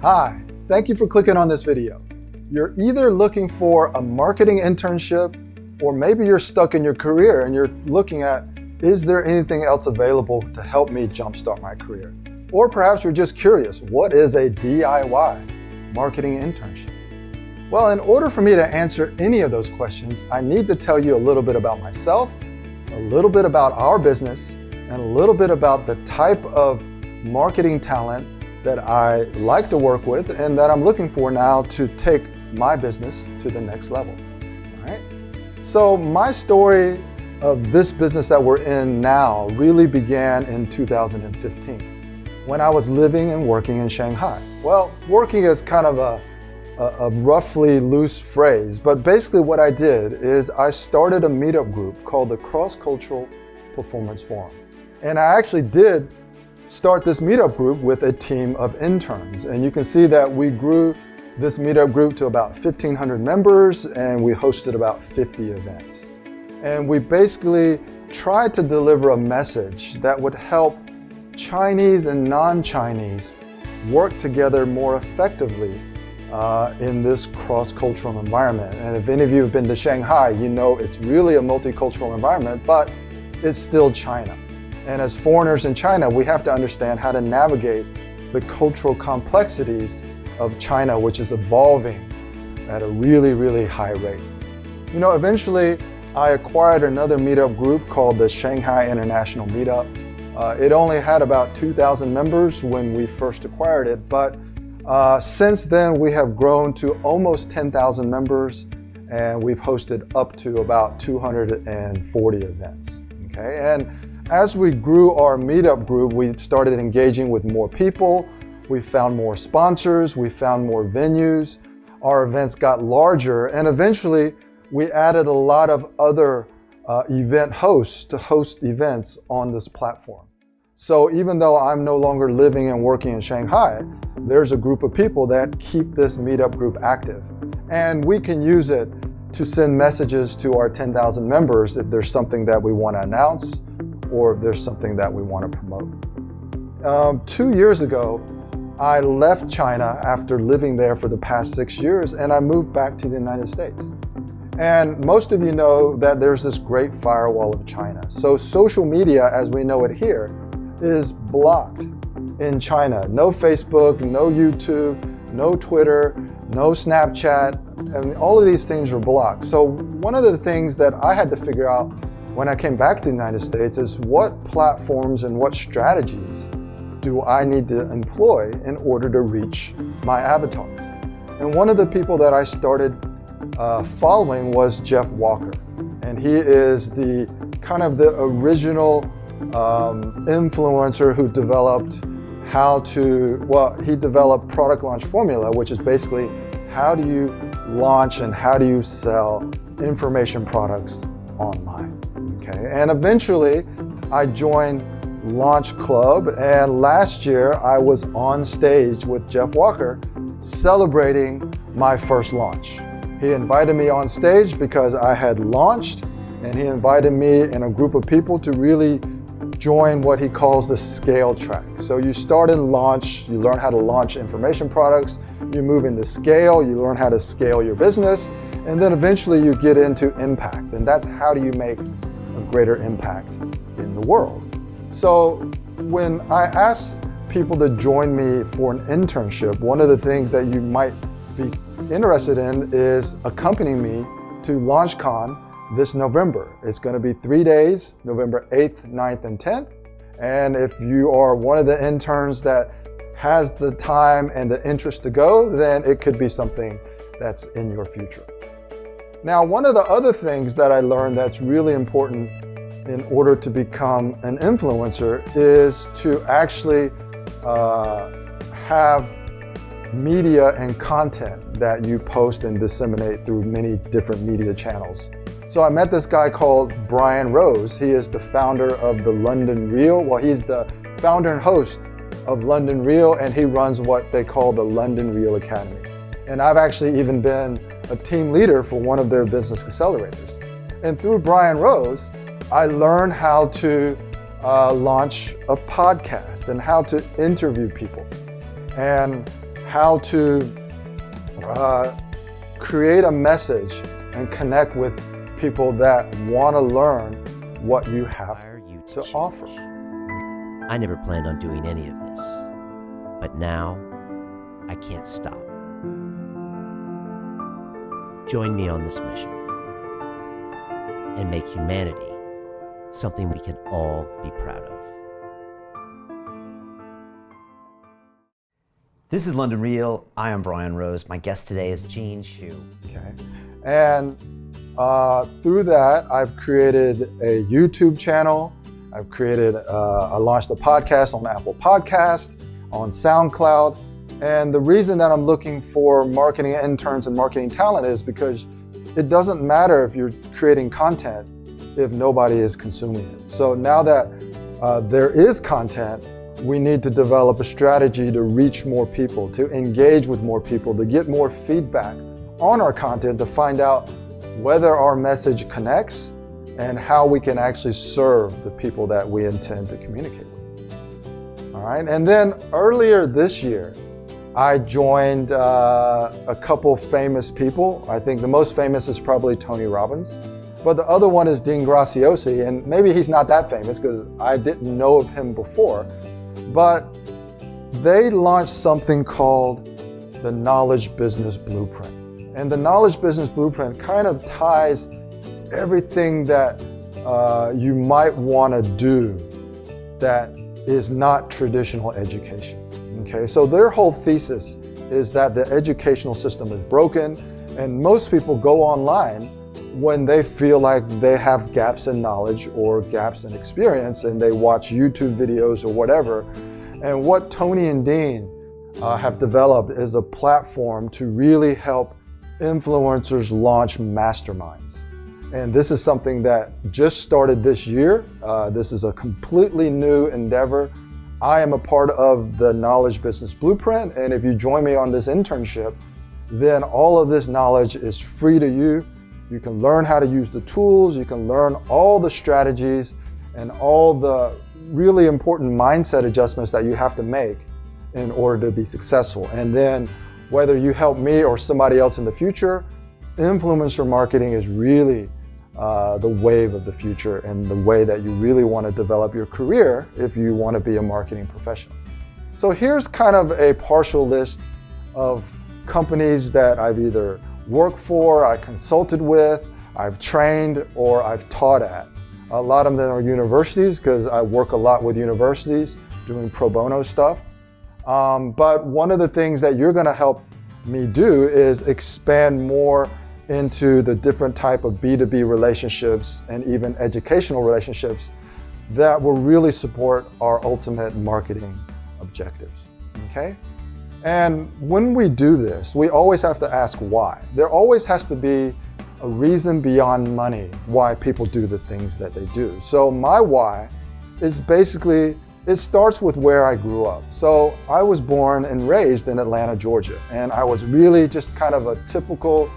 Hi, thank you for clicking on this video. You're either looking for a marketing internship, or maybe you're stuck in your career and you're looking at, is there anything else available to help me jumpstart my career? Or perhaps you're just curious, what is a DIY marketing internship? Well, in order for me to answer any of those questions, I need to tell you a little bit about myself, a little bit about our business, and a little bit about the type of marketing talent that I like to work with and that I'm looking for now to take my business to the next level. All right? So my story of this business that we're in now really began in 2015 when I was living and working in Shanghai. Well, working is kind of a roughly loose phrase, but basically what I did is I started a meetup group called the Cross-Cultural Performance Forum. And I actually did start this meetup group with a team of interns. And you can see that we grew this meetup group to about 1,500 members, and we hosted about 50 events. And we basically tried to deliver a message that would help Chinese and non-Chinese work together more effectively in this cross-cultural environment. And if any of you have been to Shanghai, you know it's really a multicultural environment, but it's still China. And as foreigners in China, we have to understand how to navigate the cultural complexities of China, which is evolving at a really, really high rate. You know, eventually I acquired another meetup group called the Shanghai International Meetup. It only had about 2,000 members when we first acquired it, but since then we have grown to almost 10,000 members, and we've hosted up to about 240 events. Okay, and as we grew our meetup group, we started engaging with more people. We found more sponsors. We found more venues. Our events got larger, and eventually we added a lot of other event hosts to host events on this platform. So even though I'm no longer living and working in Shanghai, there's a group of people that keep this meetup group active. And we can use it to send messages to our 10,000 members if there's something that we want to announce, or if there's something that we want to promote. 2 years ago, I left China after living there for the past 6 years, and I moved back to the United States. And most of you know that there's this great firewall of China. So social media, as we know it here, is blocked in China. No Facebook, no YouTube, no Twitter, no Snapchat, and all of these things are blocked. So one of the things that I had to figure out when I came back to the United States is what platforms and what strategies do I need to employ in order to reach my avatar. And one of the people that I started following was Jeff Walker. And he is the kind of the original influencer who developed he developed Product Launch Formula, which is basically how do you launch and how do you sell information products online. Okay, and eventually I joined Launch Club, and last year I was on stage with Jeff Walker celebrating my first launch. He invited me on stage because I had launched, and he invited me and a group of people to really join what he calls the scale track. So you start in launch, you learn how to launch information products, you move into scale, you learn how to scale your business, and then eventually you get into impact, and that's how do you make a greater impact in the world. So when I asked people to join me for an internship, one of the things that you might be interested in is accompanying me to LaunchCon this November. It's going to be 3 days, November 8th, 9th, and 10th. And if you are one of the interns that has the time and the interest to go, then it could be something that's in your future. Now, one of the other things that I learned that's really important in order to become an influencer is to actually have media and content that you post and disseminate through many different media channels. So I met this guy called Brian Rose. He is the founder of the London Reel. Well, he's the founder and host of London Reel, and he runs what they call the London Reel Academy. And I've actually even been a team leader for one of their business accelerators. And through Brian Rose, I learned how to launch a podcast and how to interview people and how to create a message and connect with people that want to learn what you have to offer. I never planned on doing any of this, but now I can't stop. Join me on this mission and make humanity something we can all be proud of. This is London Real. I am Brian Rose. My guest today is Gene Xu. Okay, and through that, I've created a YouTube channel. I launched a podcast on Apple Podcast, on SoundCloud. And the reason that I'm looking for marketing interns and marketing talent is because it doesn't matter if you're creating content if nobody is consuming it. So now that there is content, we need to develop a strategy to reach more people, to engage with more people, to get more feedback on our content, to find out whether our message connects and how we can actually serve the people that we intend to communicate with. All right, and then earlier this year, I joined a couple famous people. I think the most famous is probably Tony Robbins, but the other one is Dean Graziosi, and maybe he's not that famous because I didn't know of him before, but they launched something called the Knowledge Business Blueprint. And the Knowledge Business Blueprint kind of ties everything that you might want to do that is not traditional education. Okay, so their whole thesis is that the educational system is broken, and most people go online when they feel like they have gaps in knowledge or gaps in experience, and they watch YouTube videos or whatever. And what Tony and Dean have developed is a platform to really help influencers launch masterminds. And this is something that just started this year. This is a completely new endeavor. I am a part of the Knowledge Business Blueprint, and if you join me on this internship, then all of this knowledge is free to you. You can learn how to use the tools, you can learn all the strategies and all the really important mindset adjustments that you have to make in order to be successful. And then whether you help me or somebody else in the future, influencer marketing is really the wave of the future and the way that you really want to develop your career if you want to be a marketing professional. So here's kind of a partial list of companies that I've either worked for, I consulted with, I've trained, or I've taught at. A lot of them are universities because I work a lot with universities doing pro bono stuff. But one of the things that you're going to help me do is expand more into the different type of B2B relationships and even educational relationships that will really support our ultimate marketing objectives, okay? And when we do this, we always have to ask why. There always has to be a reason beyond money why people do the things that they do. So my why is basically, it starts with where I grew up. So I was born and raised in Atlanta, Georgia, and I was really just kind of a typical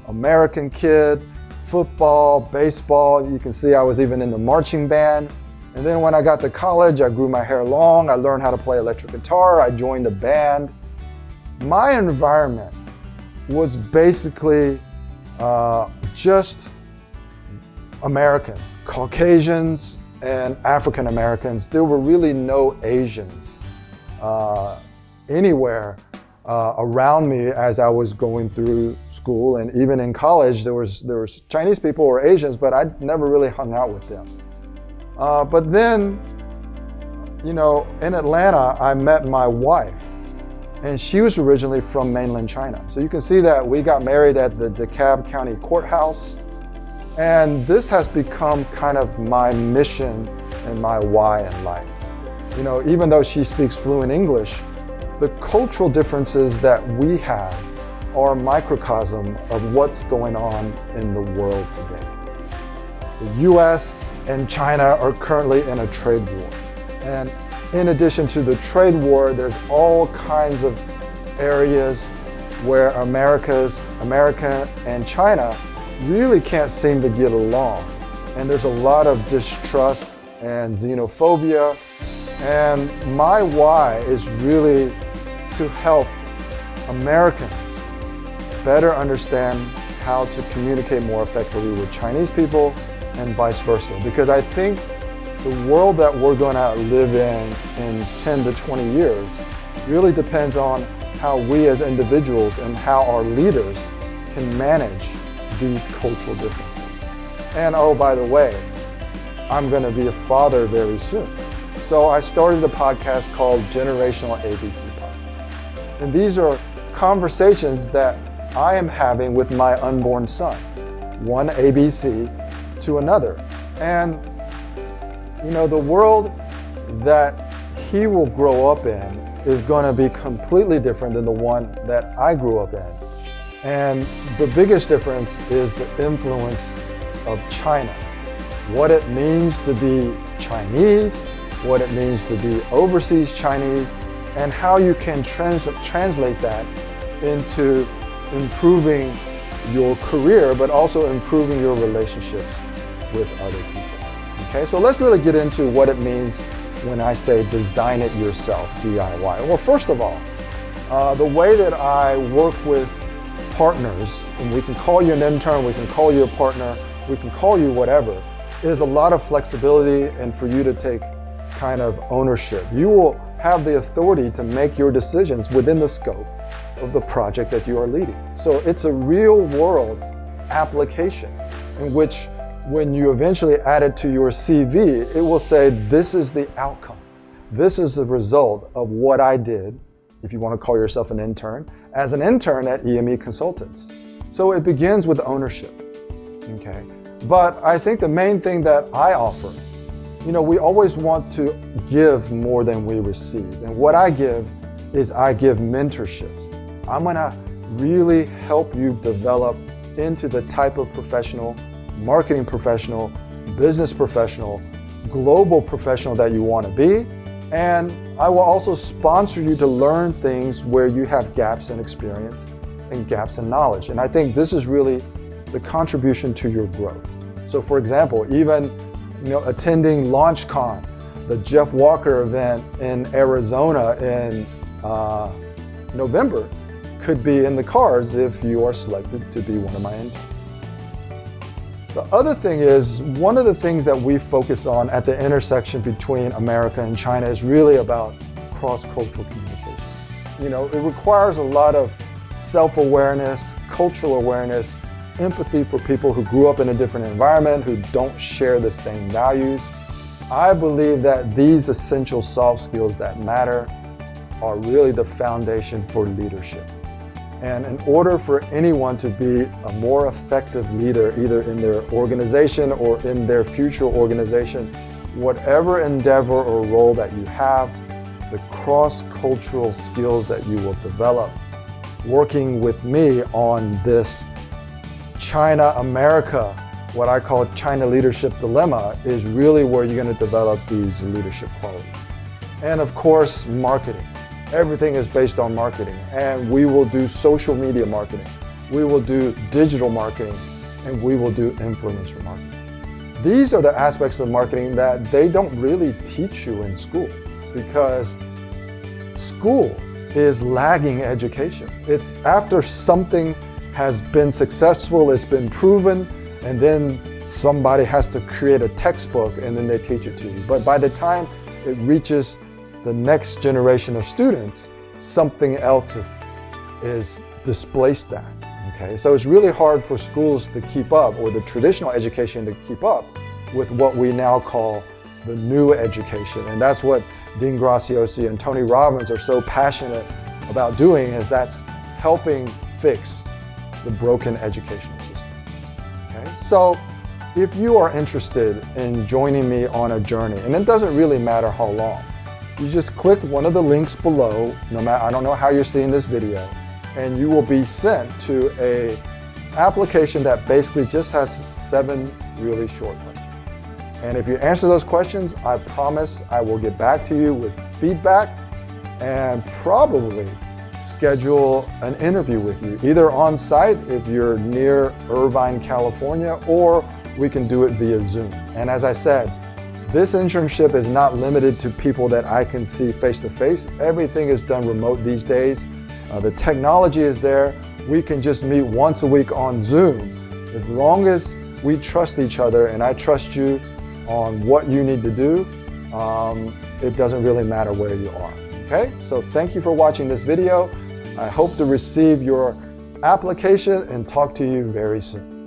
American kid, football, baseball. You can see I was even in the marching band. And then when I got to college, I grew my hair long. I learned how to play electric guitar. I joined a band. My environment was basically just Americans, Caucasians and African Americans. There were really no Asians anywhere around me as I was going through school, and even in college there was Chinese people or Asians, but I never really hung out with them. But then, you know, in Atlanta I met my wife, and she was originally from mainland China. So you can see that we got married at the DeKalb County Courthouse, and this has become kind of my mission and my why in life. You know, even though she speaks fluent English, the cultural differences that we have are a microcosm of what's going on in the world today. The US and China are currently in a trade war. And in addition to the trade war, there's all kinds of areas where America and China really can't seem to get along. And there's a lot of distrust and xenophobia. And my why is really to help Americans better understand how to communicate more effectively with Chinese people and vice versa. Because I think the world that we're going to live in 10 to 20 years really depends on how we as individuals and how our leaders can manage these cultural differences. And oh, by the way, I'm going to be a father very soon. So I started a podcast called Generational ABC Podcast. And these are conversations that I am having with my unborn son, one ABC to another. And you know, the world that he will grow up in is going to be completely different than the one that I grew up in. And the biggest difference is the influence of China. What it means to be Chinese, what it means to be overseas Chinese, and how you can translate that into improving your career, but also improving your relationships with other people. Okay, so let's really get into what it means when I say design it yourself, DIY. Well, first of all, the way that I work with partners, and we can call you an intern, we can call you a partner, we can call you whatever, is a lot of flexibility and for you to take kind of ownership. You will have the authority to make your decisions within the scope of the project that you are leading. So it's a real world application in which when you eventually add it to your CV, it will say, this is the outcome. This is the result of what I did, if you want to call yourself an intern, as an intern at EME Consultants. So it begins with ownership, okay? But I think the main thing that I offer, you know, we always want to give more than we receive. And what I give is I give mentorships. I'm gonna really help you develop into the type of professional, marketing professional, business professional, global professional that you want to be. And I will also sponsor you to learn things where you have gaps in experience and gaps in knowledge. And I think this is really the contribution to your growth. So for example, even attending LaunchCon, the Jeff Walker event in Arizona in November, could be in the cards if you are selected to be one of my interns. The other thing is, one of the things that we focus on at the intersection between America and China is really about cross-cultural communication. You know, it requires a lot of self-awareness, cultural awareness, empathy for people who grew up in a different environment, who don't share the same values. I believe that these essential soft skills that matter are really the foundation for leadership. And in order for anyone to be a more effective leader, either in their organization or in their future organization, whatever endeavor or role that you have, the cross-cultural skills that you will develop working with me on this China-America, what I call China leadership dilemma, is really where you're going to develop these leadership qualities. And of course, marketing. Everything is based on marketing, and we will do social media marketing, we will do digital marketing, and we will do influencer marketing. These are the aspects of marketing that they don't really teach you in school, because school is lagging education. It's after something has been successful, it's been proven, and then somebody has to create a textbook and then they teach it to you. But by the time it reaches the next generation of students, something else is displaced that, okay? So it's really hard for schools to keep up, or the traditional education to keep up with what we now call the new education. And that's what Dean Graciosi and Tony Robbins are so passionate about doing, is that's helping fix the broken educational system, okay? So if you are interested in joining me on a journey, and it doesn't really matter how long, you just click one of the links below, no matter, I don't know how you're seeing this video, and you will be sent to an application that basically just has 7 really short questions. And if you answer those questions, I promise I will get back to you with feedback and probably schedule an interview with you, either on site if you're near Irvine, California, or we can do it via Zoom. And as I said, this internship is not limited to people that I can see face to face. Everything is done remote these days. The technology is there. We can just meet once a week on Zoom. As long as we trust each other and I trust you on what you need to do, it doesn't really matter where you are. Okay, so thank you for watching this video. I hope to receive your application and talk to you very soon.